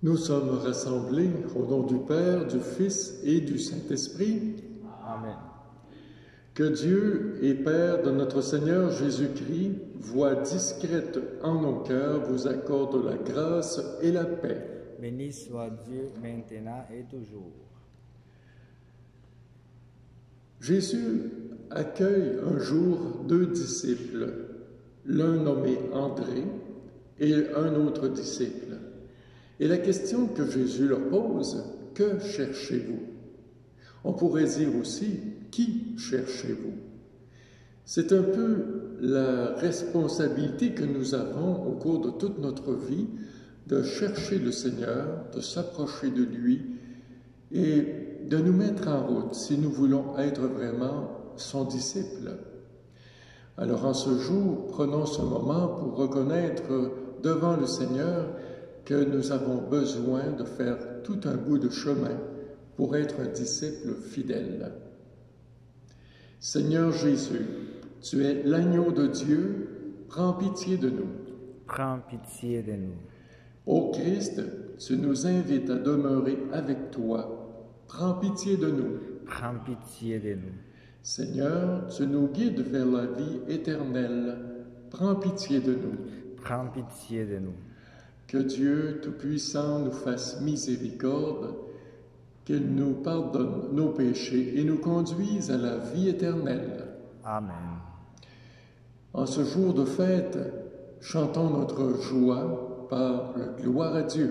Nous sommes rassemblés au nom du Père, du Fils et du Saint-Esprit. Amen. Que Dieu et Père de notre Seigneur Jésus-Christ, voix discrète en nos cœurs, vous accorde la grâce et la paix. Béni soit Dieu maintenant et toujours. Jésus accueille un jour deux disciples, l'un nommé André et un autre disciple. Et la question que Jésus leur pose, « Que cherchez-vous » On pourrait dire aussi, « Qui cherchez-vous » C'est un peu la responsabilité que nous avons au cours de toute notre vie de chercher le Seigneur, de s'approcher de lui et de nous mettre en route si nous voulons être vraiment son disciple. Alors en ce jour, prenons ce moment pour reconnaître devant le Seigneur que nous avons besoin de faire tout un bout de chemin pour être un disciple fidèle. Seigneur Jésus, tu es l'agneau de Dieu, prends pitié de nous. Prends pitié de nous. Ô Christ, tu nous invites à demeurer avec toi, prends pitié de nous. Prends pitié de nous. Seigneur, tu nous guides vers la vie éternelle, prends pitié de nous. Prends pitié de nous. Que Dieu Tout-Puissant nous fasse miséricorde, qu'il nous pardonne nos péchés et nous conduise à la vie éternelle. Amen. En ce jour de fête, chantons notre joie par la gloire à Dieu.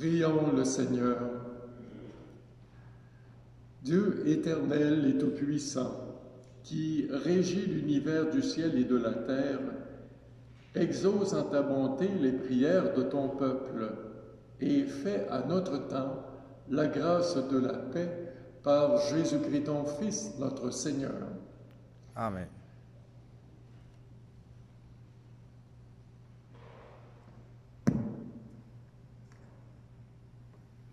Prions le Seigneur. Dieu éternel et tout-puissant, qui régit l'univers du ciel et de la terre, exauce en ta bonté les prières de ton peuple et fais à notre temps la grâce de la paix par Jésus-Christ ton Fils, notre Seigneur. Amen.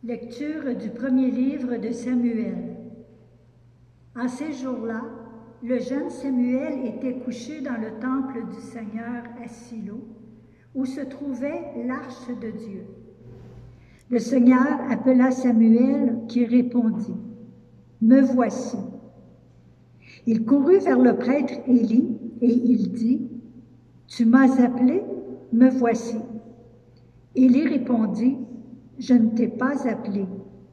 Lecture du premier livre de Samuel. En ces jours-là, le jeune Samuel était couché dans le temple du Seigneur à Silo, où se trouvait l'arche de Dieu. Le Seigneur appela Samuel, qui répondit, « Me voici. » Il courut vers le prêtre Élie et il dit, « Tu m'as appelé, me voici. » Élie répondit, « Je ne t'ai pas appelé.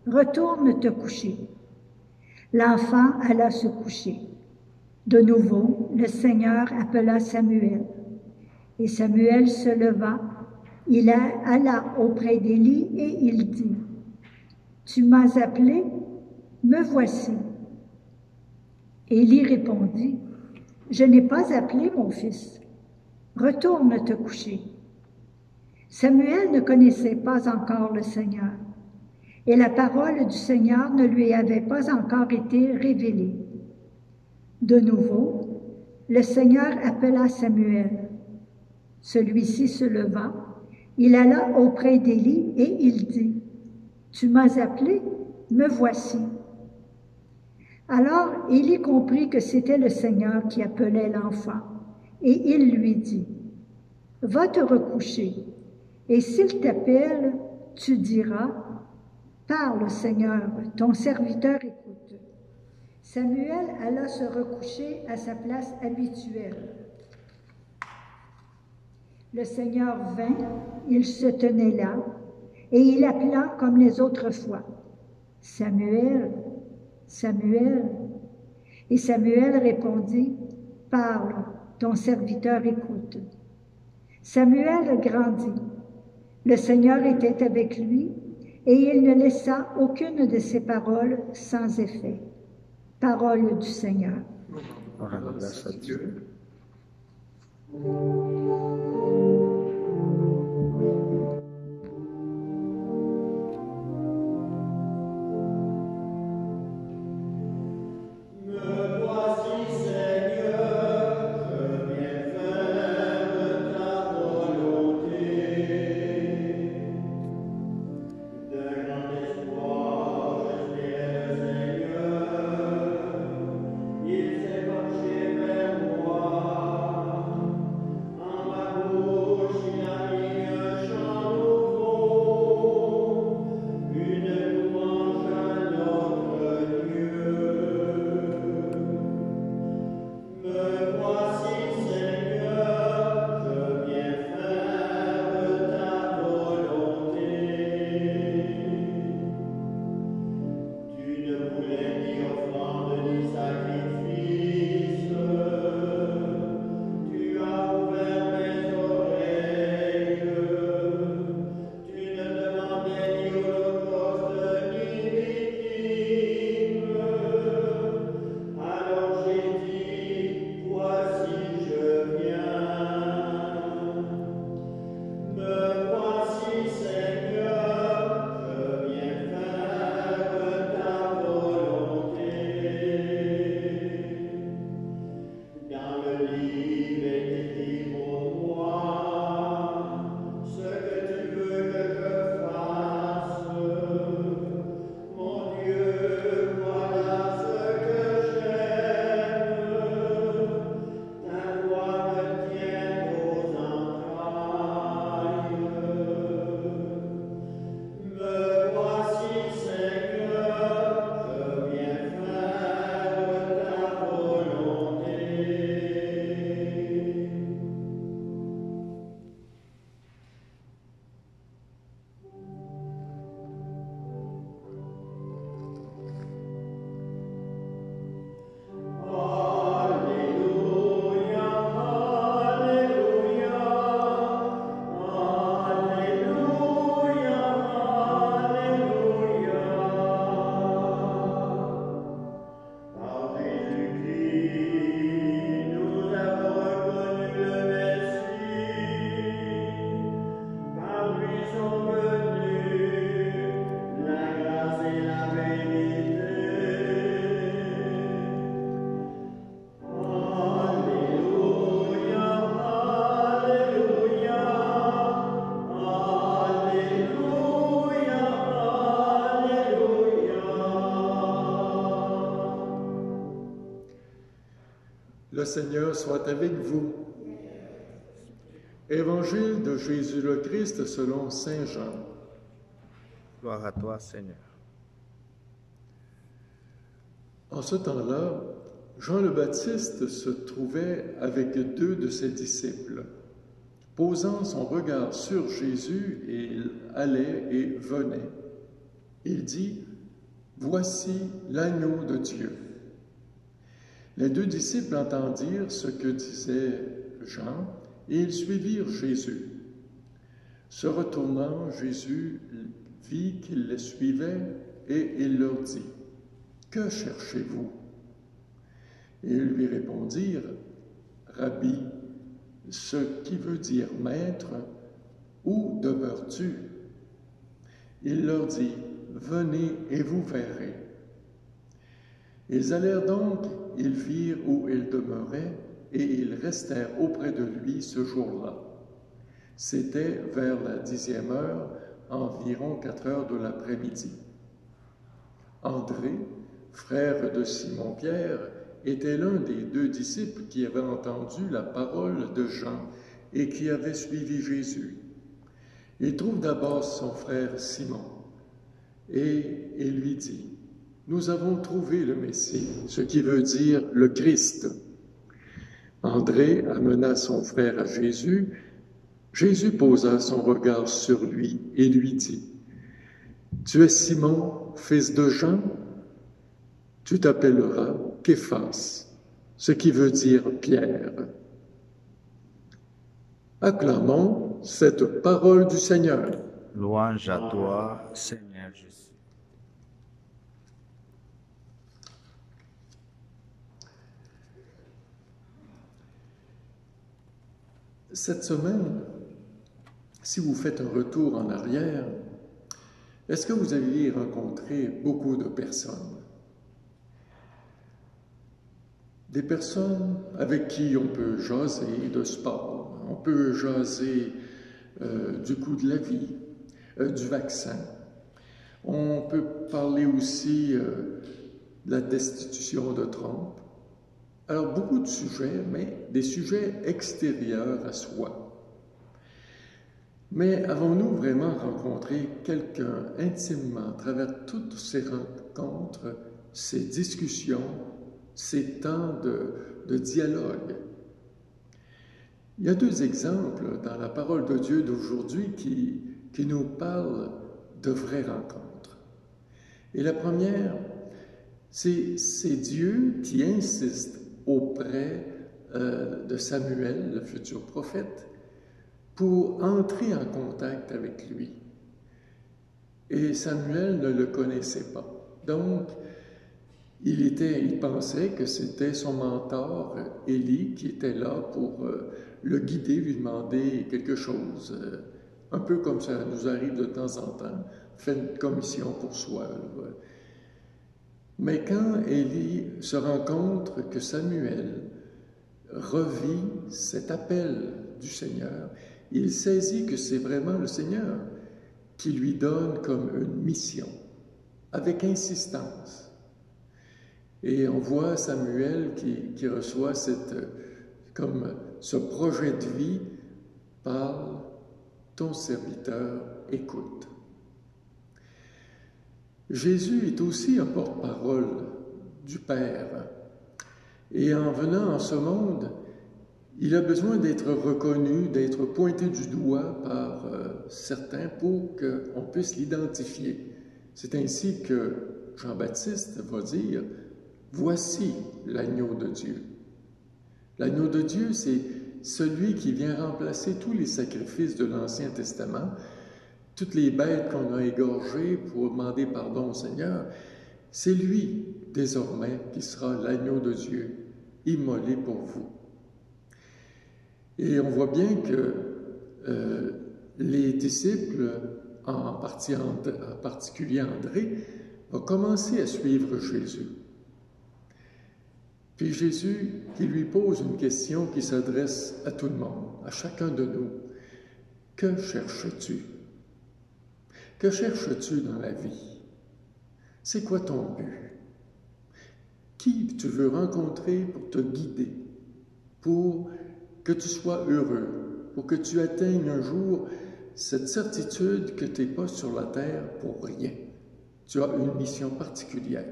Retourne te coucher. » L'enfant alla se coucher. De nouveau, le Seigneur appela Samuel. Et Samuel se leva, il alla auprès d'Élie et il dit, « Tu m'as appelé, me voici. » Élie répondit, « Je n'ai pas appelé mon fils. Retourne te coucher. » Samuel ne connaissait pas encore le Seigneur, et la parole du Seigneur ne lui avait pas encore été révélée. De nouveau, le Seigneur appela Samuel. Celui-ci se leva, il alla auprès d'Élie et il dit, « Tu m'as appelé, me voici. » Alors Élie comprit que c'était le Seigneur qui appelait l'enfant, et il lui dit, « Va te recoucher, et s'il t'appelle, tu diras, « Parle, Seigneur, ton serviteur écoute. » Samuel alla se recoucher à sa place habituelle. Le Seigneur vint, il se tenait là, et il appela comme les autres fois, « Samuel, Samuel. » Et Samuel répondit, « Parle, ton serviteur écoute. » Samuel grandit. Le Seigneur était avec lui, et il ne laissa aucune de ses paroles sans effet. Parole du Seigneur. Grâce à Dieu. Il s'est penché vers moi. Le Seigneur soit avec vous. Évangile de Jésus le Christ selon saint Jean. Gloire à toi, Seigneur. En ce temps-là, Jean le Baptiste se trouvait avec 2 de ses disciples. Posant son regard sur Jésus, il allait et venait. Il dit, « Voici l'agneau de Dieu. » Les 2 disciples entendirent ce que disait Jean, et ils suivirent Jésus. Se retournant, Jésus vit qu'ils les suivaient, et il leur dit, « Que cherchez-vous » Et ils lui répondirent, « Rabbi, ce qui veut dire maître, où demeures-tu » Il leur dit, « Venez et vous verrez. » Ils allèrent donc, ils virent où il demeurait, et ils restèrent auprès de lui ce jour-là. C'était vers la 10e heure, environ 4 heures de l'après-midi. André, frère de Simon-Pierre, était l'un des 2 disciples qui avaient entendu la parole de Jean et qui avait suivi Jésus. Il trouve d'abord son frère Simon et il lui dit, « Nous avons trouvé le Messie, ce qui veut dire le Christ. » André amena son frère à Jésus. Jésus posa son regard sur lui et lui dit, « Tu es Simon, fils de Jean? Tu t'appelleras Képhas, ce qui veut dire Pierre. » Acclamons cette parole du Seigneur. Louange à toi, Seigneur Jésus. Cette semaine, si vous faites un retour en arrière, est-ce que vous aviez rencontré beaucoup de personnes? Des personnes avec qui on peut jaser de sport, on peut jaser du coût de la vie, du vaccin. On peut parler aussi de la destitution de Trump. Alors, beaucoup de sujets, mais des sujets extérieurs à soi. Mais avons-nous vraiment rencontré quelqu'un intimement à travers toutes ces rencontres, ces discussions, ces temps de dialogue? Il y a 2 exemples dans la parole de Dieu d'aujourd'hui qui nous parlent de vraies rencontres. Et la première, c'est Dieu qui insiste auprès de Samuel, le futur prophète, pour entrer en contact avec lui. Et Samuel ne le connaissait pas. Donc, il pensait que c'était son mentor, Élie, qui était là pour le guider, lui demander quelque chose. Un peu comme ça nous arrive de temps en temps, fait une commission pour soi. Mais quand Élie se rend compte que Samuel revit cet appel du Seigneur, il saisit que c'est vraiment le Seigneur qui lui donne comme une mission, avec insistance. Et on voit Samuel qui reçoit comme ce projet de vie, « Parle, ton serviteur écoute ». Jésus est aussi un porte-parole du Père. Et en venant en ce monde, il a besoin d'être reconnu, d'être pointé du doigt par certains pour qu'on puisse l'identifier. C'est ainsi que Jean-Baptiste va dire, « Voici l'agneau de Dieu ». L'agneau de Dieu, c'est celui qui vient remplacer tous les sacrifices de l'Ancien Testament, toutes les bêtes qu'on a égorgées pour demander pardon au Seigneur. C'est lui, désormais, qui sera l'agneau de Dieu, immolé pour vous. Et on voit bien que les disciples, en particulier André, vont commencer à suivre Jésus. Puis Jésus qui lui pose une question qui s'adresse à tout le monde, à chacun de nous. « Que cherches-tu? Que cherches-tu dans la vie? C'est quoi ton but? Qui tu veux rencontrer pour te guider? pour que tu sois heureux, pour que tu atteignes un jour cette certitude que tu n'es pas sur la terre pour rien. Tu as une mission particulière.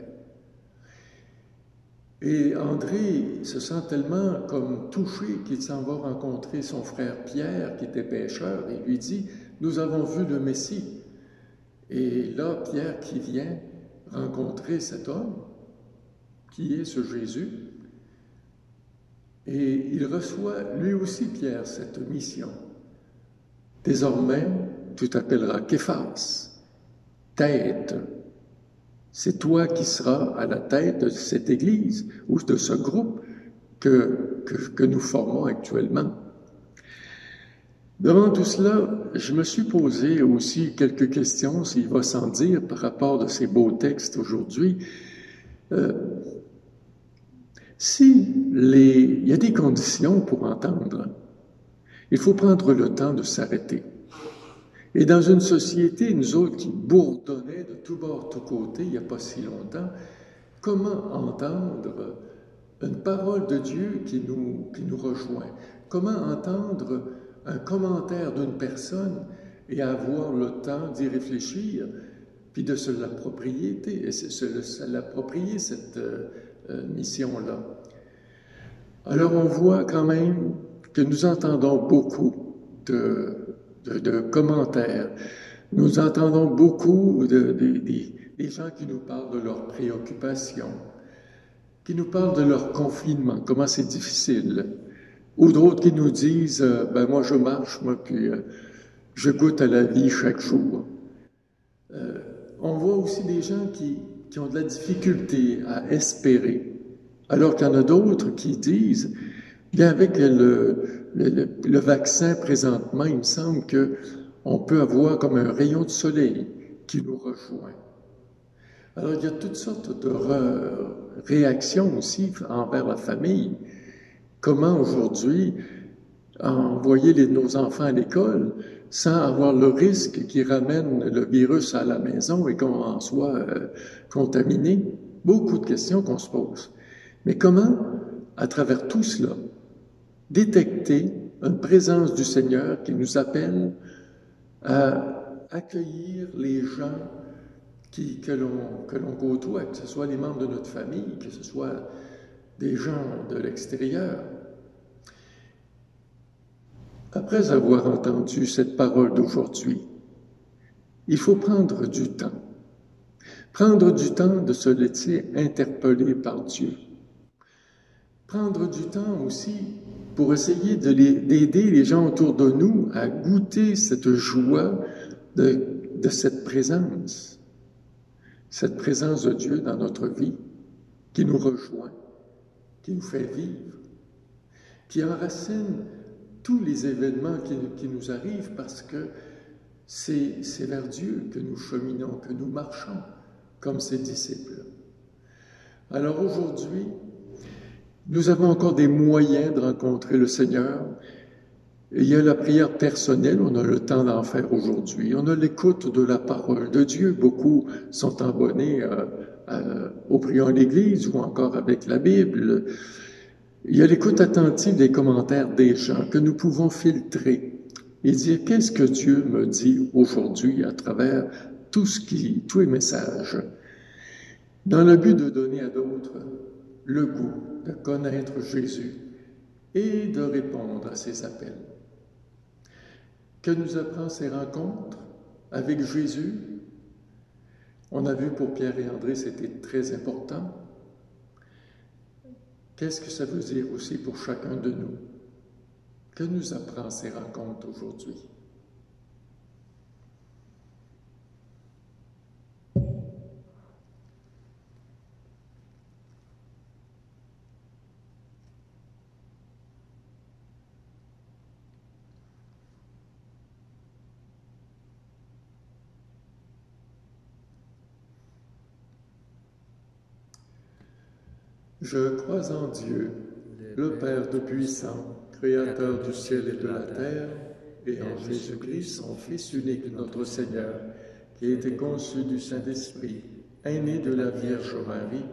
Et André se sent tellement comme touché qu'il s'en va rencontrer son frère Pierre, qui était pêcheur, et lui dit, « Nous avons vu le Messie. » Et là, Pierre qui vient rencontrer cet homme, qui est ce Jésus, et il reçoit lui aussi, Pierre, cette mission. Désormais, tu t'appelleras Képhas, tête. C'est toi qui seras à la tête de cette Église ou de ce groupe que nous formons actuellement. Devant tout cela, je me suis posé aussi quelques questions, s'il va sans dire, par rapport à ces beaux textes aujourd'hui. Il y a des conditions pour entendre, il faut prendre le temps de s'arrêter. Et dans une société, nous autres, qui bourdonnait de tous bords, de tous côtés, il n'y a pas si longtemps, comment entendre une parole de Dieu qui nous rejoint? Comment entendre un commentaire d'une personne et avoir le temps d'y réfléchir, puis de se l'approprier, cette mission-là? Alors on voit quand même que nous entendons beaucoup de commentaires. Nous entendons beaucoup des gens qui nous parlent de leurs préoccupations, qui nous parlent de leur confinement, comment c'est difficile, ou d'autres qui nous disent « ben moi je marche, puis je goûte à la vie chaque jour ». On voit aussi des gens qui ont de la difficulté à espérer, alors qu'il y en a d'autres qui disent « bien avec le vaccin présentement, il me semble qu'on peut avoir comme un rayon de soleil qui nous rejoint. » Alors, il y a toutes sortes de réactions aussi envers la famille. Comment aujourd'hui envoyer nos enfants à l'école sans avoir le risque qu'ils ramènent le virus à la maison et qu'on en soit contaminé? Beaucoup de questions qu'on se pose. Mais comment, à travers tout cela, détecter une présence du Seigneur qui nous appelle à accueillir les gens que l'on côtoie, que ce soit les membres de notre famille, que ce soit des gens de l'extérieur. Après avoir entendu cette parole d'aujourd'hui, il faut prendre du temps. Prendre du temps de se laisser interpeller par Dieu. Prendre du temps aussi pour essayer d'aider les gens autour de nous à goûter cette joie de cette présence de Dieu dans notre vie, qui nous rejoint, qui nous fait vivre, qui enracine tous les événements qui nous arrivent parce que c'est vers Dieu que nous cheminons, que nous marchons comme ses disciples. Alors aujourd'hui, nous avons encore des moyens de rencontrer le Seigneur. Il y a la prière personnelle, on a le temps d'en faire aujourd'hui. On a l'écoute de la parole de Dieu. Beaucoup sont abonnés au prions à l'Église ou encore avec la Bible. Il y a l'écoute attentive des commentaires des gens que nous pouvons filtrer et dire qu'est-ce que Dieu me dit aujourd'hui à travers tous les messages, dans le but de donner à d'autres le goût de connaître Jésus et de répondre à ses appels. Que nous apprend ces rencontres avec Jésus? On a vu pour Pierre et André, c'était très important. Qu'est-ce que ça veut dire aussi pour chacun de nous? Que nous apprend ces rencontres aujourd'hui? Je crois en Dieu, le Père Tout-Puissant, Créateur du ciel et de la terre, et en Jésus-Christ, son Fils unique, notre Seigneur, qui a été conçu du Saint-Esprit, est né de la Vierge Marie,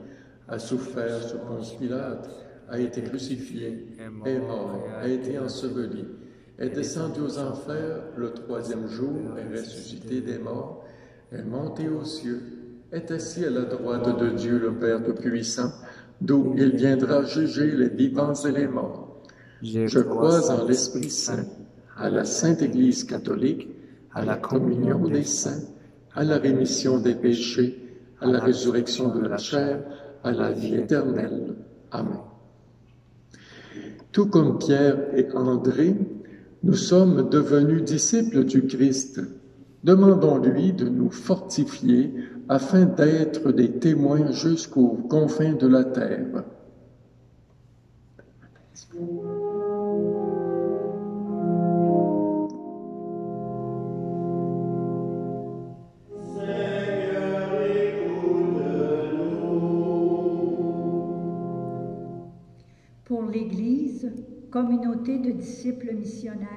a souffert sous Ponce Pilate, a été crucifié, est mort, a été enseveli, est descendu aux enfers, le troisième jour est ressuscité des morts, est monté aux cieux, est assis à la droite de Dieu le Père Tout-Puissant, d'où il viendra juger les vivants et les morts. Je crois en l'Esprit Saint, à la Sainte Église catholique, à la communion des saints, à la rémission des péchés, à la résurrection de la chair, à la vie éternelle. Amen. Tout comme Pierre et André, nous sommes devenus disciples du Christ. Demandons-lui de nous fortifier afin d'être des témoins jusqu'aux confins de la terre. Pour l'Église, communauté de disciples missionnaires,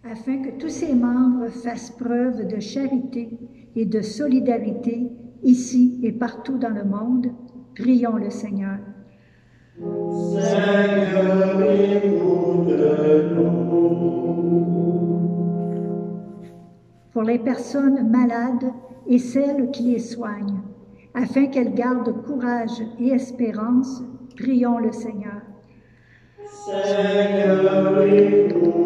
afin que tous ses membres fassent preuve de charité et de solidarité ici et partout dans le monde, prions le Seigneur. Seigneur, écoute-nous. Pour les personnes malades et celles qui les soignent, afin qu'elles gardent courage et espérance, prions le Seigneur. Seigneur, écoute-nous.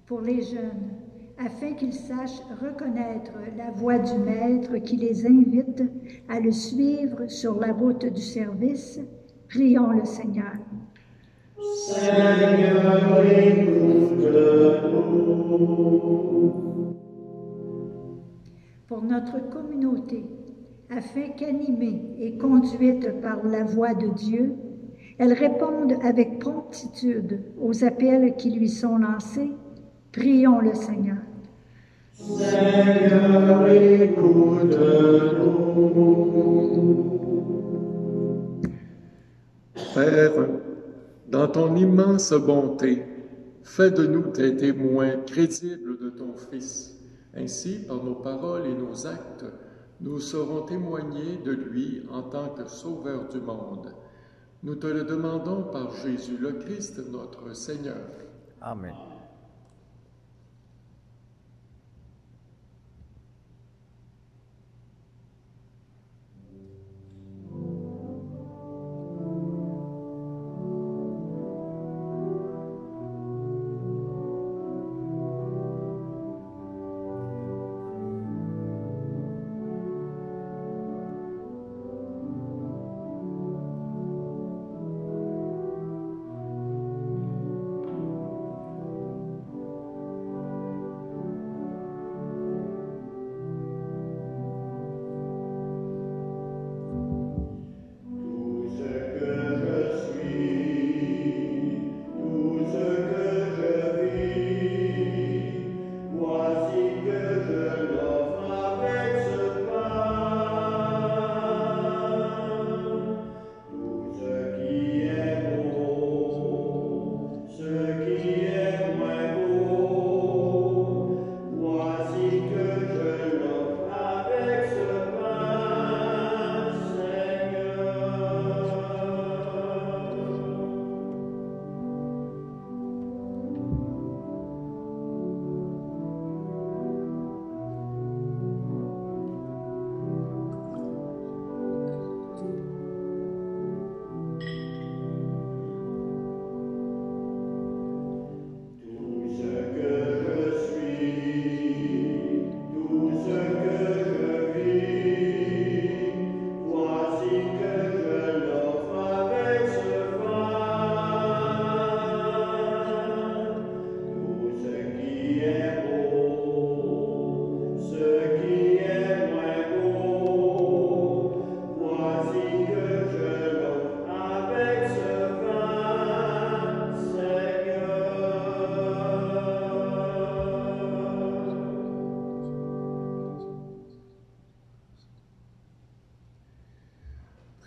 Pour les jeunes, afin qu'ils sachent reconnaître la voix du Maître qui les invite à le suivre sur la route du service, prions le Seigneur. Seigneur, écoute-nous. Pour notre communauté, afin qu'animée et conduite par la voix de Dieu, elle réponde avec promptitude aux appels qui lui sont lancés, prions le Seigneur. Seigneur, écoute-nous. Père, dans ton immense bonté, fais de nous tes témoins crédibles de ton Fils. Ainsi, par nos paroles et nos actes, nous saurons témoigner de lui en tant que Sauveur du monde. Nous te le demandons par Jésus le Christ, notre Seigneur. Amen.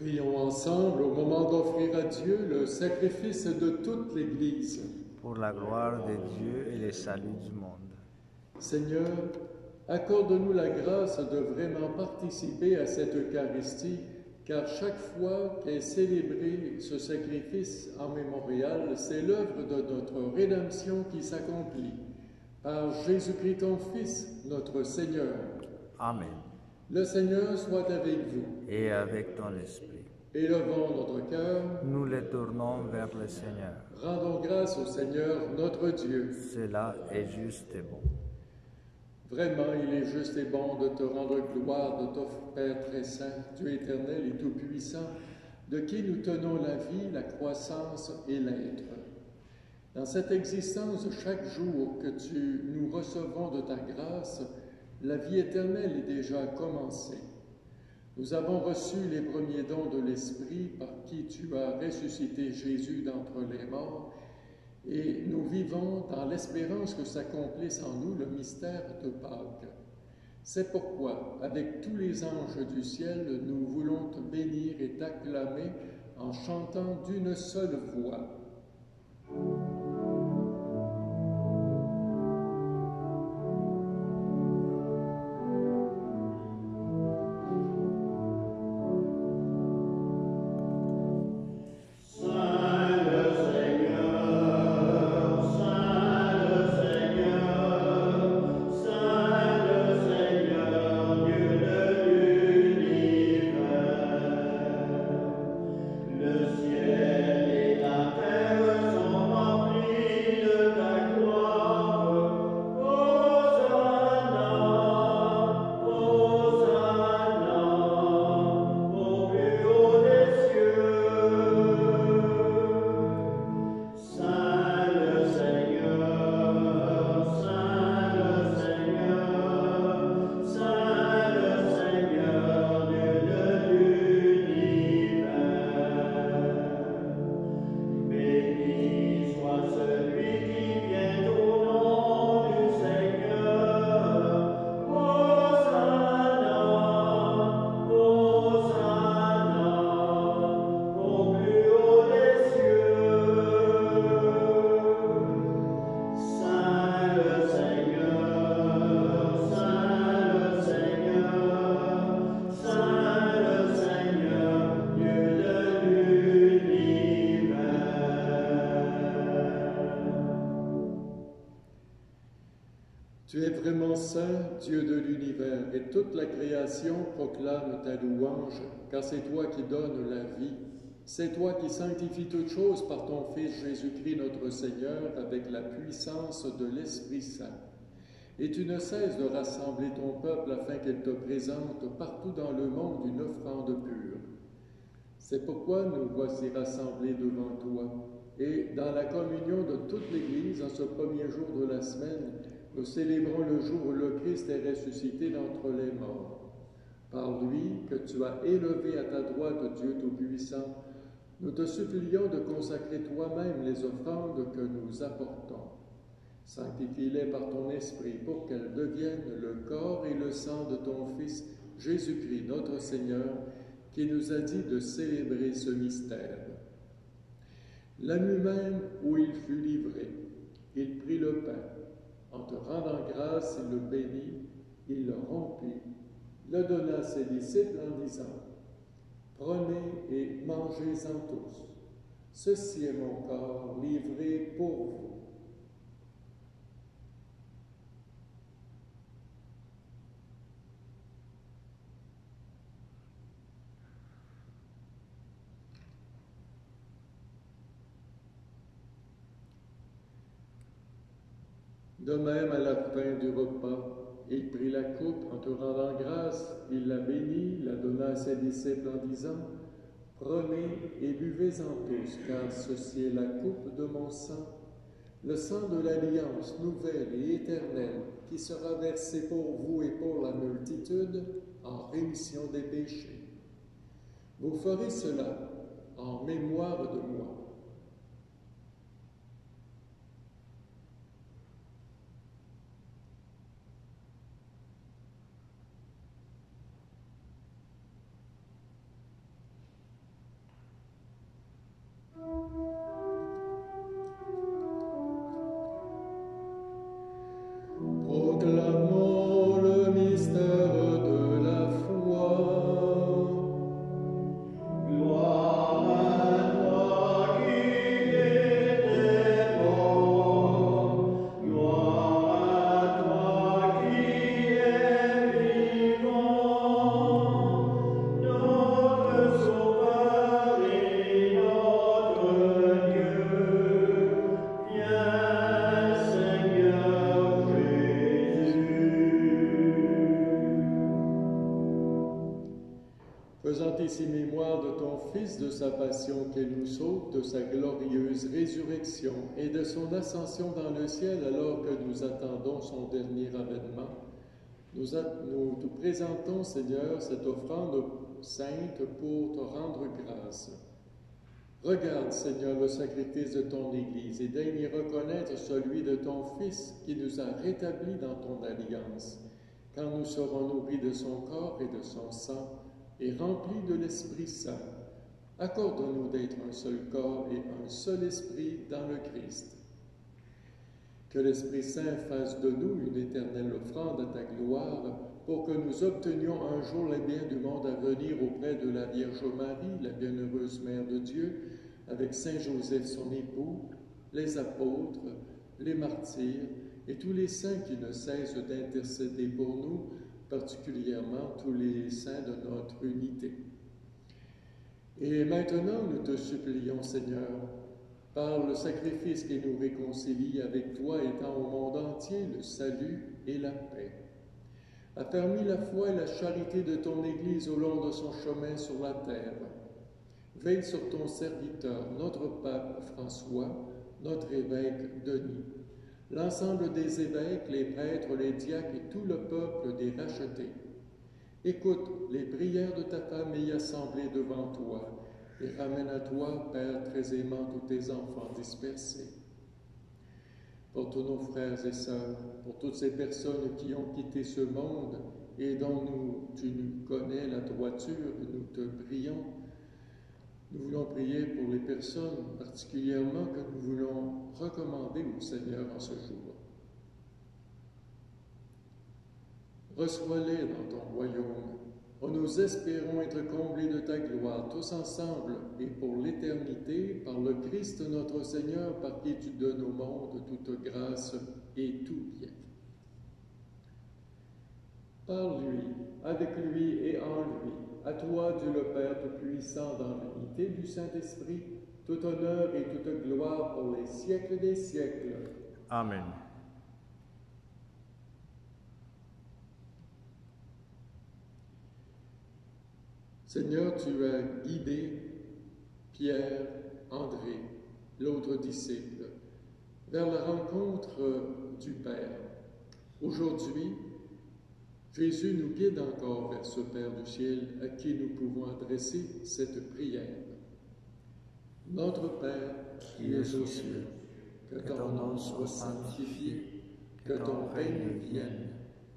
Prions ensemble au moment d'offrir à Dieu le sacrifice de toute l'Église. Pour la gloire de Dieu et le salut du monde. Seigneur, Accorde-nous la grâce de vraiment participer à cette Eucharistie, car chaque fois qu'est célébré ce sacrifice en mémorial, c'est l'œuvre de notre rédemption qui s'accomplit. Par Jésus-Christ, ton Fils, notre Seigneur. Amen. Le Seigneur soit avec vous. Et avec ton esprit. Élevons notre cœur. Nous les tournons vers le Seigneur. Rendons grâce au Seigneur, notre Dieu. Cela est juste et bon. Vraiment, il est juste et bon de te rendre gloire, de t'offrir, Père très saint, Dieu éternel et tout-puissant, de qui nous tenons la vie, la croissance et l'être. Dans cette existence, chaque jour que nous recevons de ta grâce, la vie éternelle est déjà commencée. Nous avons reçu les premiers dons de l'Esprit par qui tu as ressuscité Jésus d'entre les morts, et nous vivons dans l'espérance que s'accomplisse en nous le mystère de Pâques. C'est pourquoi, avec tous les anges du ciel, nous voulons te bénir et t'acclamer en chantant d'une seule voix. Tu es vraiment saint, Dieu de l'univers, et toute la création proclame ta louange, car c'est toi qui donnes la vie. C'est toi qui sanctifies toutes choses par ton Fils Jésus-Christ notre Seigneur, avec la puissance de l'Esprit Saint. Et tu ne cesses de rassembler ton peuple afin qu'il te présente partout dans le monde une offrande pure. C'est pourquoi nous voici rassemblés devant toi. Et dans la communion de toute l'Église, en ce premier jour de la semaine, nous célébrons le jour où le Christ est ressuscité d'entre les morts. Par lui, que tu as élevé à ta droite, Dieu Tout-Puissant, nous te supplions de consacrer toi-même les offrandes que nous apportons. Sanctifie-les par ton Esprit pour qu'elles deviennent le corps et le sang de ton Fils, Jésus-Christ, notre Seigneur, qui nous a dit de célébrer ce mystère. La nuit même où il fut livré, il prit le pain. En te rendant grâce, il le bénit, il le rompit, le donna à ses disciples en disant « Prenez et mangez-en tous. Ceci est mon corps livré pour vous. » De même, à la fin du repas, il prit la coupe en te rendant grâce, il la bénit, la donna à ses disciples en disant « Prenez et buvez-en tous, car ceci est la coupe de mon sang, le sang de l'alliance nouvelle et éternelle, qui sera versé pour vous et pour la multitude en rémission des péchés. Vous ferez cela en mémoire de moi. » Proclamons le ainsi mémoire de ton Fils, de sa passion qu'il nous sauve, de sa glorieuse résurrection et de son ascension dans le ciel alors que nous attendons son dernier avènement. Nous te présentons, Seigneur, cette offrande sainte pour te rendre grâce. Regarde, Seigneur, le sacrifice de ton Église et daigne y reconnaître celui de ton Fils qui nous a rétablis dans ton alliance, quand nous serons nourris de son corps et de son sang et remplis de l'Esprit Saint. Accorde-nous d'être un seul corps et un seul esprit dans le Christ. Que l'Esprit Saint fasse de nous une éternelle offrande à ta gloire pour que nous obtenions un jour les biens du monde à venir auprès de la Vierge Marie, la bienheureuse Mère de Dieu, avec Saint Joseph son époux, les apôtres, les martyrs et tous les saints qui ne cessent d'intercéder pour nous, particulièrement tous les saints de notre unité. Et maintenant, nous te supplions, Seigneur, par le sacrifice qui nous réconcilie avec toi, étant au monde entier le salut et la paix. Affermis la foi et la charité de ton Église au long de son chemin sur la terre. Veille sur ton serviteur, notre pape François, notre évêque Denis, l'ensemble des évêques, les prêtres, les diacres et tout le peuple des rachetés. Écoute les prières de ta famille assemblée devant toi et ramène à toi, Père très aimant, tous tes enfants dispersés. Pour tous nos frères et sœurs, pour toutes ces personnes qui ont quitté ce monde et dont tu nous connais la droiture, nous te prions. Nous voulons prier pour les personnes particulièrement que nous voulons recommander au Seigneur en ce jour. Reçois-les dans ton royaume, où nous espérons être comblés de ta gloire, tous ensemble et pour l'éternité, par le Christ notre Seigneur, par qui tu donnes au monde toute grâce et tout bien. Par lui, avec lui et en lui, à toi, Dieu le Père Tout-Puissant, dans l'unité du Saint-Esprit, tout honneur et toute gloire pour les siècles des siècles. Amen. Seigneur, tu as guidé Pierre, André, l'autre disciple, vers la rencontre du Père. Aujourd'hui, Jésus nous guide encore vers ce Père du ciel à qui nous pouvons adresser cette prière. Notre Père, qui es aux cieux, que ton nom soit sanctifié, que ton règne vienne,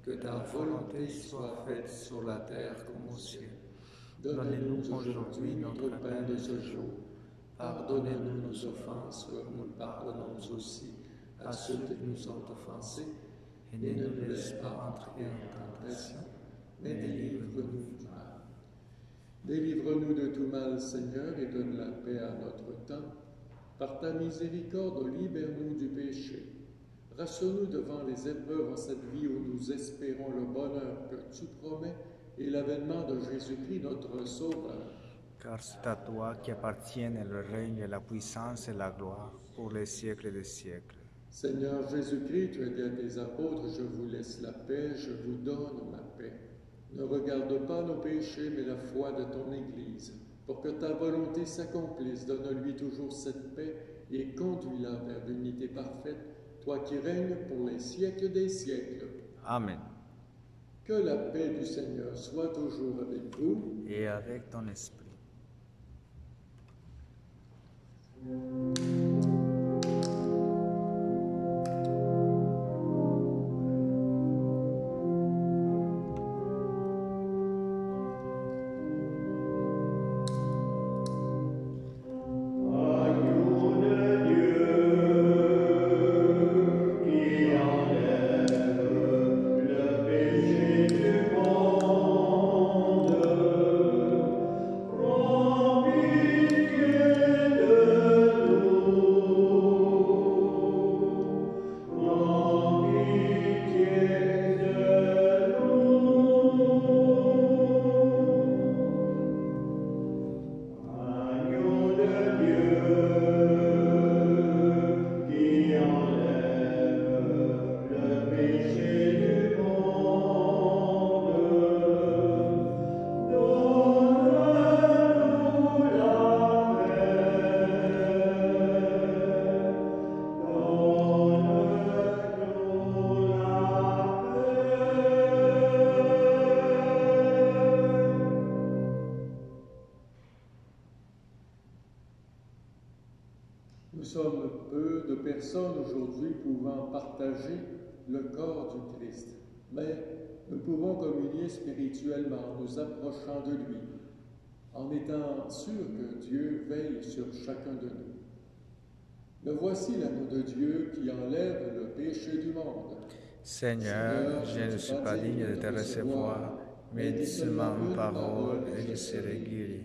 que ta volonté soit faite sur la terre comme au ciel. Donne-nous aujourd'hui notre pain de ce jour. Pardonnez-nous nos offenses, comme nous pardonnons aussi à ceux qui nous ont offensés. Et ne nous laisse pas entrer en tentation, mais délivre-nous du mal. Délivre-nous de tout mal, Seigneur, et donne la paix à notre temps. Par ta miséricorde, libère-nous du péché. Rassure-nous devant les épreuves en cette vie où nous espérons le bonheur que tu promets et l'avènement de Jésus-Christ, notre Sauveur. Car c'est à toi qui appartiennent le règne, la puissance et la gloire pour les siècles des siècles. Seigneur Jésus-Christ, tu as dit à tes apôtres, je vous laisse la paix, je vous donne ma paix. Ne regarde pas nos péchés, mais la foi de ton Église. Pour que ta volonté s'accomplisse, donne-lui toujours cette paix et conduis-la vers l'unité parfaite, toi qui règnes pour les siècles des siècles. Amen. Que la paix du Seigneur soit toujours avec vous. Et avec ton esprit. Amen. Nous sommes peu de personnes aujourd'hui pouvant partager le corps du Christ, mais nous pouvons communier spirituellement, nous approchant de lui, en étant sûrs que Dieu veille sur chacun de nous. Le voici l'agneau de Dieu qui enlève le péché du monde. Seigneur, je ne suis pas digne de te recevoir, mais dis seulement une parole et je serai guéri.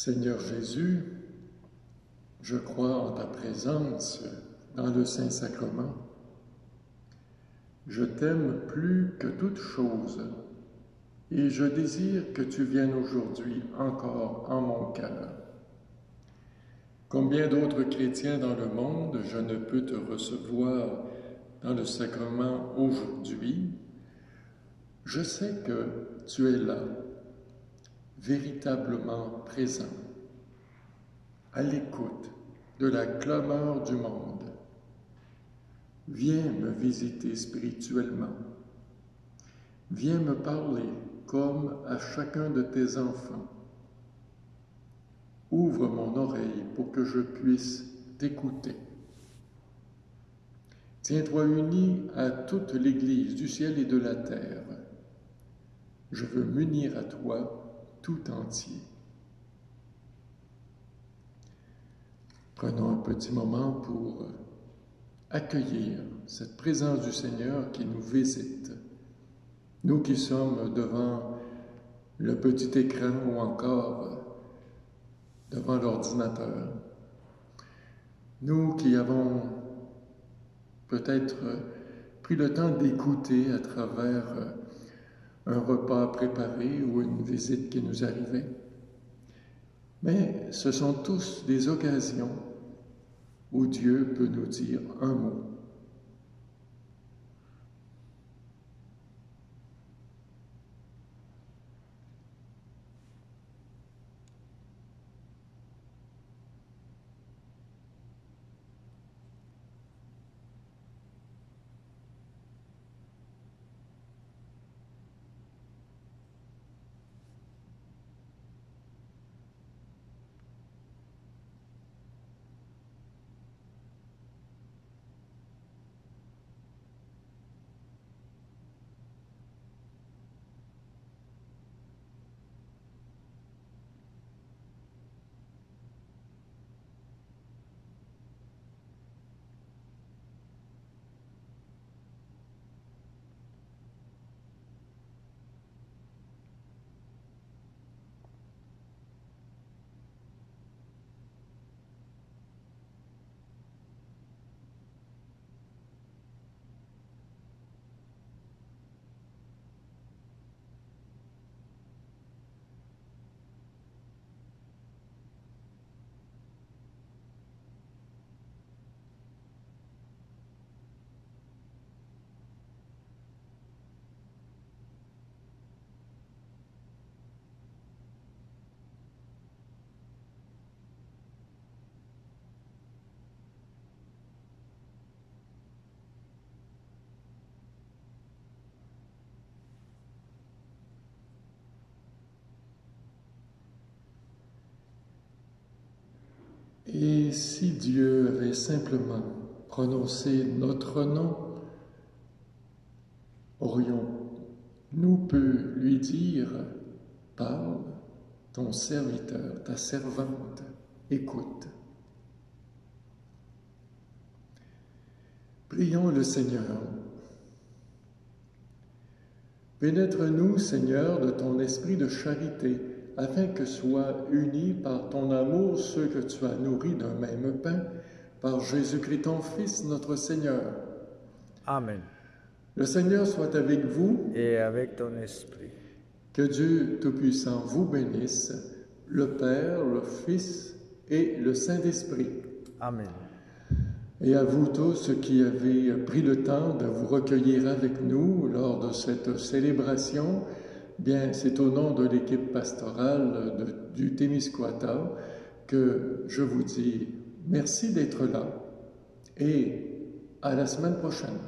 Seigneur Jésus, je crois en ta présence dans le Saint-Sacrement. Je t'aime plus que toute chose et je désire que tu viennes aujourd'hui encore en mon cœur. Comme bien d'autres chrétiens dans le monde, je ne peux te recevoir dans le sacrement aujourd'hui. Je sais que tu es là, véritablement présent, à l'écoute de la clameur du monde. viens me visiter spirituellement. Viens me parler comme à chacun de tes enfants. Ouvre mon oreille pour que je puisse t'écouter. Tiens-toi uni à toute l'Église du ciel et de la terre. Je veux m'unir à toi tout entier. Prenons un petit moment pour accueillir cette présence du Seigneur qui nous visite. Nous qui sommes devant le petit écran ou encore devant l'ordinateur. Nous qui avons peut-être pris le temps d'écouter à travers un repas préparé ou une visite qui nous arrivait. Mais ce sont tous des occasions où Dieu peut nous dire un mot. Et si Dieu avait simplement prononcé notre nom, aurions-nous pu lui dire « Parle, ton serviteur, ta servante, écoute ». Prions le Seigneur. Pénètre-nous, Seigneur, de ton esprit de charité, afin que soient unis par ton amour ceux que tu as nourris d'un même pain, par Jésus-Christ ton Fils, notre Seigneur. Amen. Le Seigneur soit avec vous. Et avec ton esprit. Que Dieu Tout-Puissant vous bénisse, le Père, le Fils et le Saint-Esprit. Amen. Et à vous tous qui avez pris le temps de vous recueillir avec nous lors de cette célébration, bien, c'est au nom de l'équipe pastorale du Témiscouata que je vous dis merci d'être là et à la semaine prochaine.